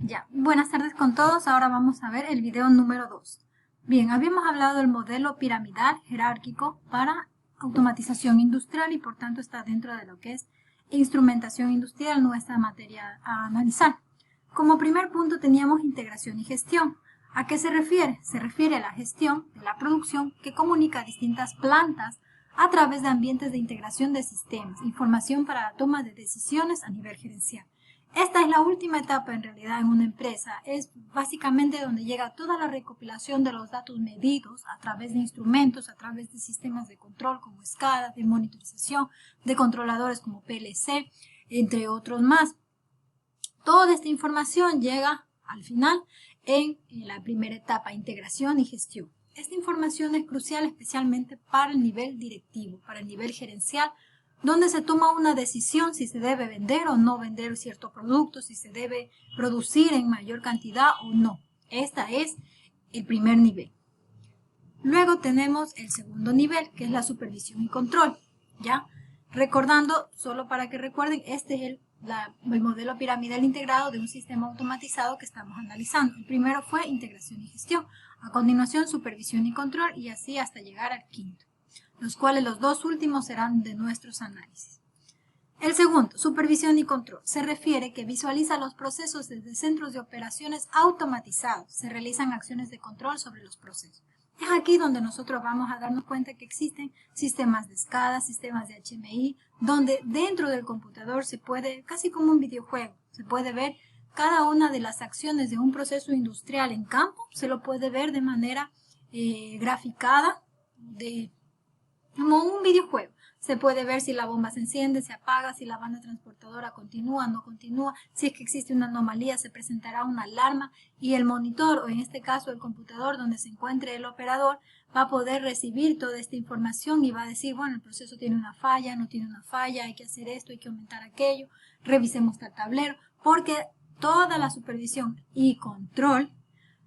Ya, buenas tardes con todos. Ahora vamos a ver el video número 2. Bien, habíamos hablado del modelo piramidal jerárquico para automatización industrial y por tanto está dentro de lo que es instrumentación industrial, nuestra materia a analizar. Como primer punto teníamos integración y gestión. ¿A qué se refiere? Se refiere a la gestión de la producción que comunica distintas plantas a través de ambientes de integración de sistemas, información para la toma de decisiones a nivel gerencial. Esta es la última etapa en realidad en una empresa, es básicamente donde llega toda la recopilación de los datos medidos a través de instrumentos, a través de sistemas de control como SCADA, de monitorización, de controladores como PLC, entre otros más. Toda esta información llega al final en la primera etapa, integración y gestión. Esta información es crucial especialmente para el nivel directivo, para el nivel gerencial, donde se toma una decisión si se debe vender o no vender cierto producto, si se debe producir en mayor cantidad o no. Este es el primer nivel. Luego tenemos el segundo nivel, que es la supervisión y control. ¿Ya? Recordando, solo para que recuerden, este es el modelo piramidal integrado de un sistema automatizado que estamos analizando. El primero fue integración y gestión. A continuación, supervisión y control y así hasta llegar al quinto, los cuales los dos últimos serán de nuestros análisis. El segundo, supervisión y control, se refiere que visualiza los procesos desde centros de operaciones automatizados. Se realizan acciones de control sobre los procesos. Es aquí donde nosotros vamos a darnos cuenta que existen sistemas de SCADA, sistemas de HMI, donde dentro del computador se puede, casi como un videojuego, se puede ver cada una de las acciones de un proceso industrial en campo, se lo puede ver de manera graficada, como un videojuego. Se puede ver si la bomba se enciende, se apaga, si la banda transportadora continúa, no continúa, si es que existe una anomalía, se presentará una alarma y el monitor, o en este caso el computador donde se encuentre el operador, va a poder recibir toda esta información y va a decir, bueno, el proceso tiene una falla, no tiene una falla, hay que hacer esto, hay que aumentar aquello, revisemos el tablero, porque toda la supervisión y control,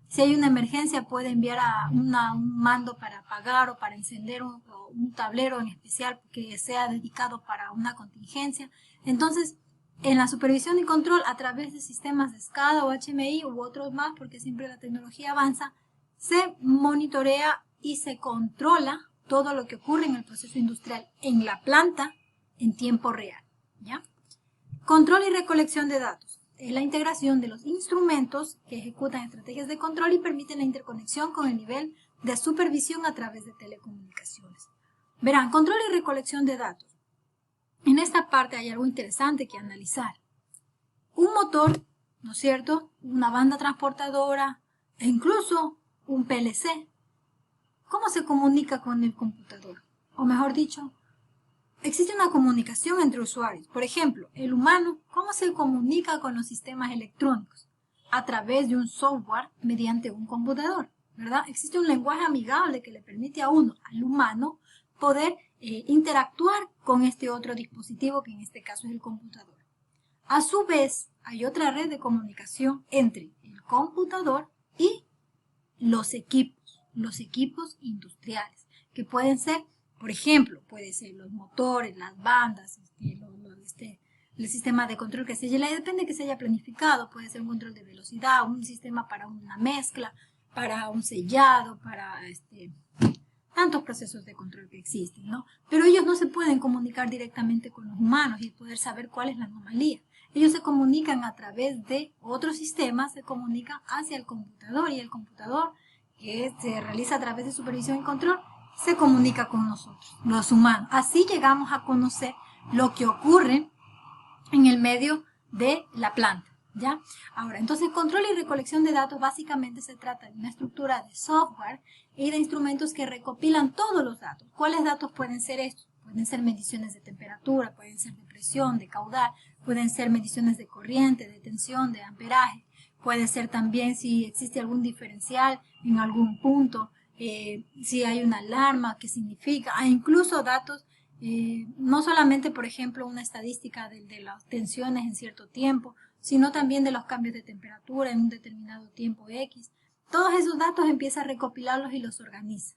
si hay una emergencia, puede enviar a un mando para apagar o para encender un tablero en especial que sea dedicado para una contingencia. Entonces, en la supervisión y control, a través de sistemas de SCADA o HMI u otros más, porque siempre la tecnología avanza, se monitorea y se controla todo lo que ocurre en el proceso industrial en la planta en tiempo real. ¿Ya? Control y recolección de datos. Es la integración de los instrumentos que ejecutan estrategias de control y permiten la interconexión con el nivel de supervisión a través de telecomunicaciones. Verán, control y recolección de datos. En esta parte hay algo interesante que analizar. Un motor, ¿no es cierto?, una banda transportadora e incluso un PLC. ¿Cómo se comunica con el computador? O mejor dicho, existe una comunicación entre usuarios. Por ejemplo, el humano, ¿cómo se comunica con los sistemas electrónicos? A través de un software mediante un computador, ¿verdad? Existe un lenguaje amigable que le permite a uno, al humano, poder interactuar con este otro dispositivo que en este caso es el computador. A su vez, hay otra red de comunicación entre el computador y los equipos industriales, que pueden ser, por ejemplo, puede ser los motores, las bandas, el sistema de control que se haya, depende que se haya planificado, puede ser un control de velocidad, un sistema para una mezcla, para un sellado, para tantos procesos de control que existen, ¿no? Pero ellos no se pueden comunicar directamente con los humanos y poder saber cuál es la anomalía. Ellos se comunican a través de otros sistemas, se comunican hacia el computador y el computador, que se realiza a través de supervisión y control, se comunica con nosotros, los humanos. Así llegamos a conocer lo que ocurre en el medio de la planta, ¿ya? Ahora, entonces, control y recolección de datos básicamente se trata de una estructura de software y de instrumentos que recopilan todos los datos. ¿Cuáles datos pueden ser estos? Pueden ser mediciones de temperatura, pueden ser de presión, de caudal, pueden ser mediciones de corriente, de tensión, de amperaje. Puede ser también si existe algún diferencial en algún punto, si hay una alarma, qué significa, incluso datos, no solamente, por ejemplo, una estadística de las tensiones en cierto tiempo, sino también de los cambios de temperatura en un determinado tiempo X. Todos esos datos empieza a recopilarlos y los organiza,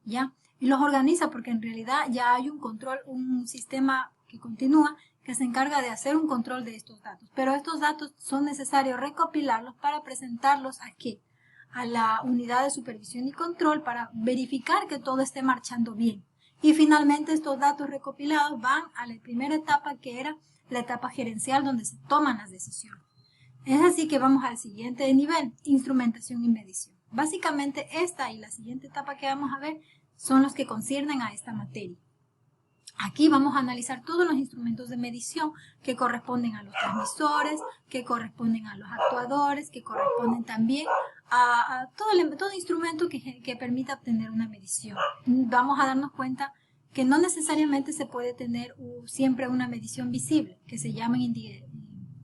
¿ya? Y los organiza porque en realidad ya hay un control, un sistema que continúa, que se encarga de hacer un control de estos datos. Pero estos datos son necesarios recopilarlos para presentarlos aquí, a la unidad de supervisión y control, para verificar que todo esté marchando bien. Y finalmente estos datos recopilados van a la primera etapa, que era la etapa gerencial, donde se toman las decisiones. Es así que vamos al siguiente nivel, instrumentación y medición. Básicamente esta y la siguiente etapa que vamos a ver son los que conciernen a esta materia. Aquí vamos a analizar todos los instrumentos de medición que corresponden a los transmisores, que corresponden a los actuadores, que corresponden también a todo instrumento que permita obtener una medición. Vamos a darnos cuenta que no necesariamente se puede tener siempre una medición visible, que se llaman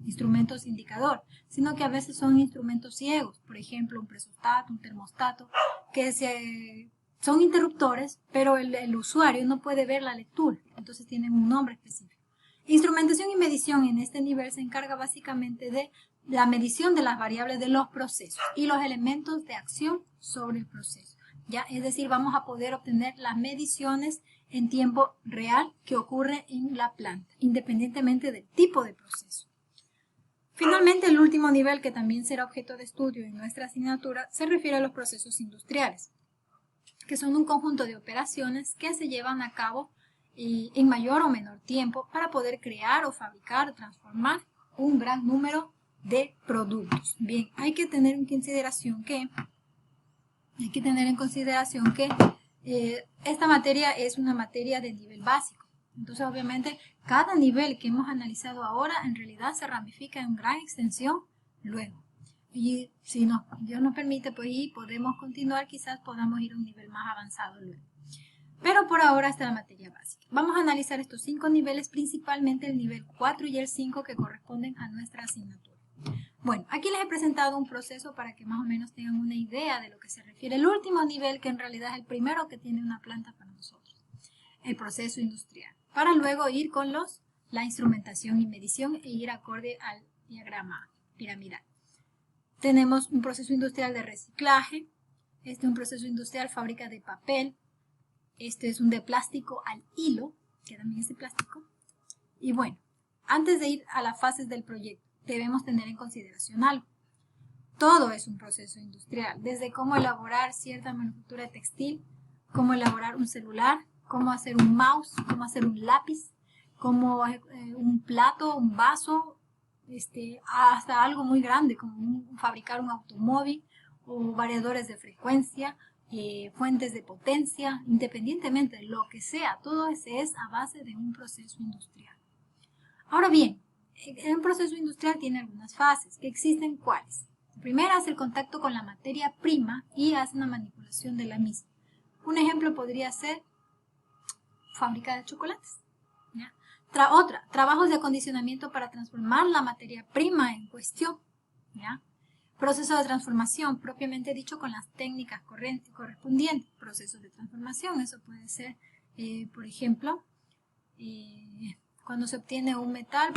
instrumentos indicador, sino que a veces son instrumentos ciegos, por ejemplo un presostato, un termostato, que son interruptores, pero el usuario no puede ver la lectura, entonces tienen un nombre específico. Instrumentación y medición en este nivel se encarga básicamente de la medición de las variables de los procesos y los elementos de acción sobre el proceso. ¿Ya? Es decir, vamos a poder obtener las mediciones en tiempo real que ocurre en la planta, independientemente del tipo de proceso. Finalmente, el último nivel, que también será objeto de estudio en nuestra asignatura, se refiere a los procesos industriales, que son un conjunto de operaciones que se llevan a cabo en mayor o menor tiempo para poder crear o fabricar o transformar un gran número de productos. Bien, hay que tener en consideración que esta materia es una materia de nivel básico. Entonces, obviamente, cada nivel que hemos analizado ahora en realidad se ramifica en gran extensión luego. Y si Dios nos permite, pues y podemos continuar, quizás podamos ir a un nivel más avanzado luego. Pero por ahora esta es la materia básica. Vamos a analizar estos 5 niveles, principalmente el nivel 4 y el 5 que corresponden a nuestra asignatura. Bueno, aquí les he presentado un proceso para que más o menos tengan una idea de lo que se refiere. El último nivel, que en realidad es el primero que tiene una planta para nosotros, el proceso industrial, para luego ir con la instrumentación y medición e ir acorde al diagrama piramidal. Tenemos un proceso industrial de reciclaje, este es un proceso industrial fábrica de papel, este es un de plástico al hilo, que también es de plástico. Y bueno, antes de ir a las fases del proyecto, debemos tener en consideración algo. Todo es un proceso industrial, desde cómo elaborar cierta manufactura textil, cómo elaborar un celular, cómo hacer un mouse, cómo hacer un lápiz, cómo un plato, un vaso, hasta algo muy grande como fabricar un automóvil o variadores de frecuencia, fuentes de potencia, independientemente de lo que sea, todo ese es a base de un proceso industrial. Ahora bien, un proceso industrial tiene algunas fases, que existen ¿cuáles? La primera es el contacto con la materia prima y hace una manipulación de la misma. Un ejemplo podría ser fábrica de chocolates. ¿Ya? Otra, trabajos de acondicionamiento para transformar la materia prima en cuestión. ¿Ya? Proceso de transformación, propiamente dicho, con las técnicas correspondientes. Procesos de transformación, eso puede ser, por ejemplo, cuando se obtiene un metal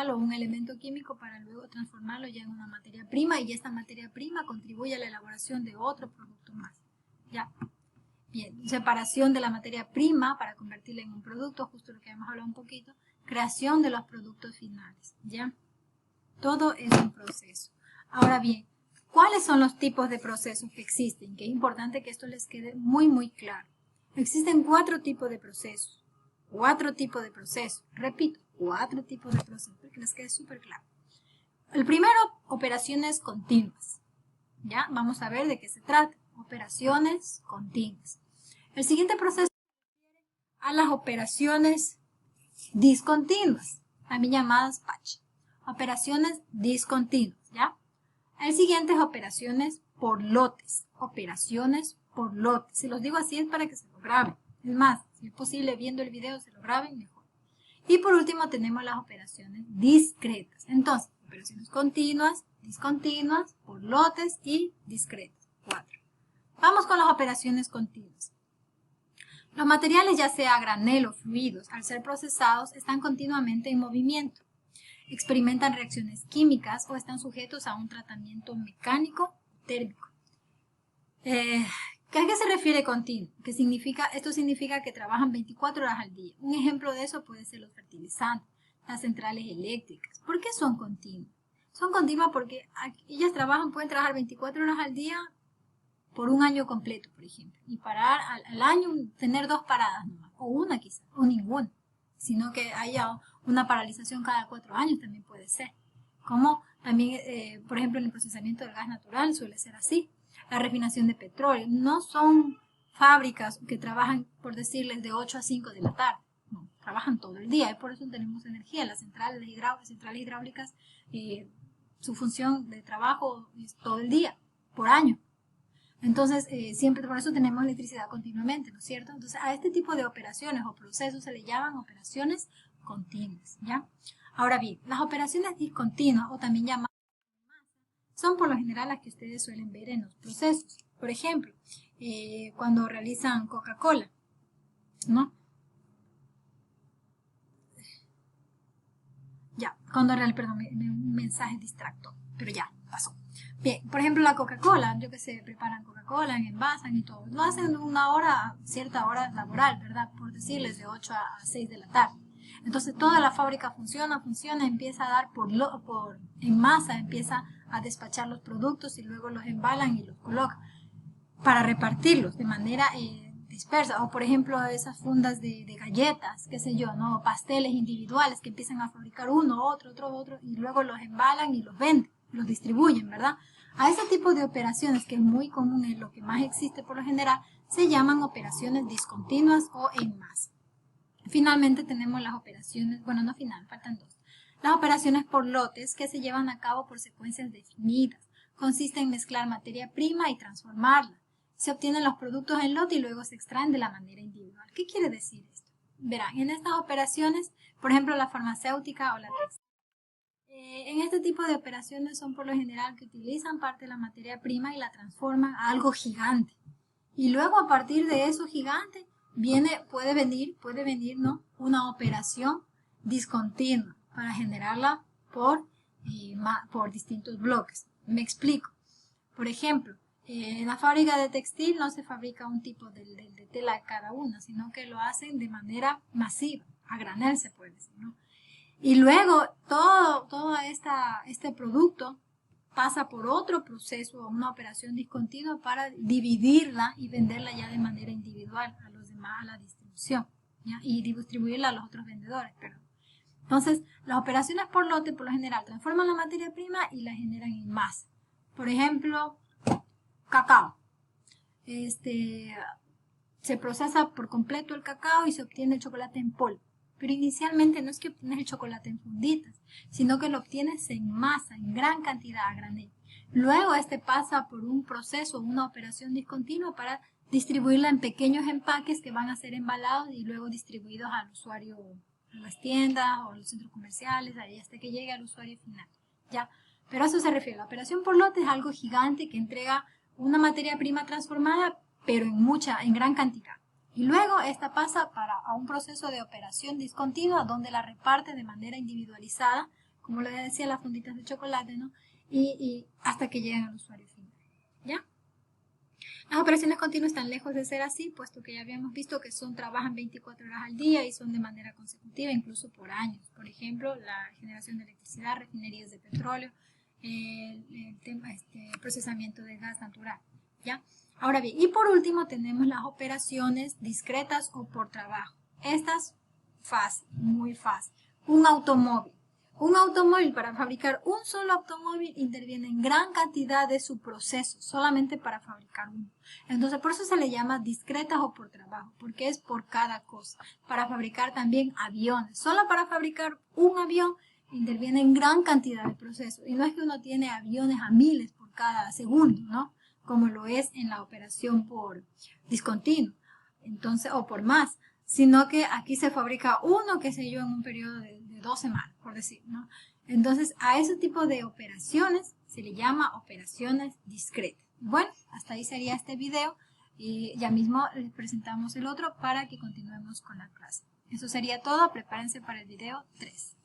o un elemento químico para luego transformarlo ya en una materia prima, y esta materia prima contribuye a la elaboración de otro producto más. ¿Ya? Bien, separación de la materia prima para convertirla en un producto, justo lo que hemos hablado un poquito, creación de los productos finales, ¿ya? Todo es un proceso. Ahora bien, ¿cuáles son los tipos de procesos que existen? Que es importante que esto les quede muy, muy claro. Existen 4 tipos de procesos. 4 tipos de procesos. Repito, 4 tipos de procesos, para que les quede súper claro. El primero, operaciones continuas. ¿Ya? Vamos a ver de qué se trata. Operaciones continuas. El siguiente proceso se refiere a las operaciones discontinuas, también llamadas batch. Operaciones discontinuas, ¿ya? El siguiente es operaciones por lotes. Operaciones por lotes. Si los digo así es para que se lo graben. Es más, si es posible viendo el video se lo graben mejor. Y por último tenemos las operaciones discretas. Entonces, operaciones continuas, discontinuas, por lotes y discretas. 4. Vamos con las operaciones continuas. Los materiales, ya sea a granel o fluidos, al ser procesados, están continuamente en movimiento. Experimentan reacciones químicas o están sujetos a un tratamiento mecánico o térmico. ¿A qué se refiere continuo? Esto significa que trabajan 24 horas al día. Un ejemplo de eso puede ser los fertilizantes, las centrales eléctricas. ¿Por qué son continuas? Son continuas porque ellas pueden trabajar 24 horas al día por un año completo, por ejemplo, y parar al año, tener 2 paradas nomás, o una quizás, o ninguna, sino que haya una paralización cada 4 años también puede ser. Como también, por ejemplo, en el procesamiento del gas natural suele ser así. La refinación de petróleo, no son fábricas que trabajan, por decirles, de 8 a 5 de la tarde, no, trabajan todo el día, y por eso tenemos energía. Las centrales hidráulicas, su función de trabajo es todo el día, por año. Entonces, siempre por eso tenemos electricidad continuamente, ¿no es cierto? Entonces, a este tipo de operaciones o procesos se le llaman operaciones continuas, ¿ya? Ahora bien, las operaciones discontinuas, o también llamadas, son por lo general las que ustedes suelen ver en los procesos. Por ejemplo, cuando realizan Coca-Cola, ¿no? Ya, perdón, un mensaje distractor, pero ya, pasó. Bien, por ejemplo, la Coca-Cola, yo que sé, preparan Coca-Cola, envasan y todo. Lo hacen una hora, cierta hora laboral, ¿verdad? Por decirles, de 8 a 6 de la tarde. Entonces, toda la fábrica funciona, empieza a dar en masa, empieza a despachar los productos y luego los embalan y los colocan para repartirlos de manera dispersa. O, por ejemplo, esas fundas de galletas, qué sé yo, ¿no? Pasteles individuales que empiezan a fabricar uno, otro, y luego los embalan y los venden, los distribuyen, ¿verdad? A ese tipo de operaciones, que es muy común, es lo que más existe por lo general, se llaman operaciones discontinuas o en masa. Finalmente tenemos las operaciones, bueno, no final, faltan 2. Las operaciones por lotes, que se llevan a cabo por secuencias definidas. Consiste en mezclar materia prima y transformarla. Se obtienen los productos en lote y luego se extraen de la manera individual. ¿Qué quiere decir esto? Verán, en estas operaciones, por ejemplo, la farmacéutica o la textil, en este tipo de operaciones son por lo general que utilizan parte de la materia prima y la transforman a algo gigante. Y luego, a partir de eso gigante, puede venir, ¿no?, una operación discontinua para generarla por distintos bloques. Me explico. Por ejemplo, en la fábrica de textil no se fabrica un tipo de tela cada una, sino que lo hacen de manera masiva, a granel se puede decir, ¿no? Y luego todo este producto pasa por otro proceso o una operación discontinua para dividirla y venderla ya de manera individual a los demás, a la distribución, ¿ya? Y distribuirla a los otros vendedores, perdón. Entonces, las operaciones por lote por lo general transforman la materia prima y la generan en masa. Por ejemplo, cacao. Se procesa por completo el cacao y se obtiene el chocolate en polvo. Pero inicialmente no es que obtienes el chocolate en funditas, sino que lo obtienes en masa, en gran cantidad, a granel. Luego pasa por un proceso, una operación discontinua para distribuirla en pequeños empaques que van a ser embalados y luego distribuidos al usuario en las tiendas o en los centros comerciales, ahí hasta que llegue al usuario final, ¿ya? Pero a eso se refiere. La operación por lote es algo gigante que entrega una materia prima transformada, pero en gran cantidad. Y luego esta pasa a un proceso de operación discontinua donde la reparte de manera individualizada, como le decía, las funditas de chocolate, ¿no? Y hasta que lleguen al usuario final, ¿ya? Las operaciones continuas están lejos de ser así, puesto que ya habíamos visto que trabajan 24 horas al día y son de manera consecutiva, incluso por años. Por ejemplo, la generación de electricidad, refinerías de petróleo, el procesamiento de gas natural, ¿ya? Ahora bien, y por último tenemos las operaciones discretas o por trabajo. Estas, fácil, muy fácil. Un automóvil. Un automóvil, para fabricar un solo automóvil, interviene en gran cantidad de su proceso, solamente para fabricar uno. Entonces, por eso se le llama discretas o por trabajo, porque es por cada cosa. Para fabricar también aviones. Solo para fabricar un avión interviene en gran cantidad de procesos. Y no es que uno tiene aviones a miles por cada segundo, ¿no?, como lo es en la operación por discontinuo, entonces, o por más, sino que aquí se fabrica uno, qué sé yo, en un periodo de 2 semanas, por decir, ¿no? Entonces, a ese tipo de operaciones se le llama operaciones discretas. Bueno, hasta ahí sería este video y ya mismo les presentamos el otro para que continuemos con la clase. Eso sería todo, prepárense para el video 3.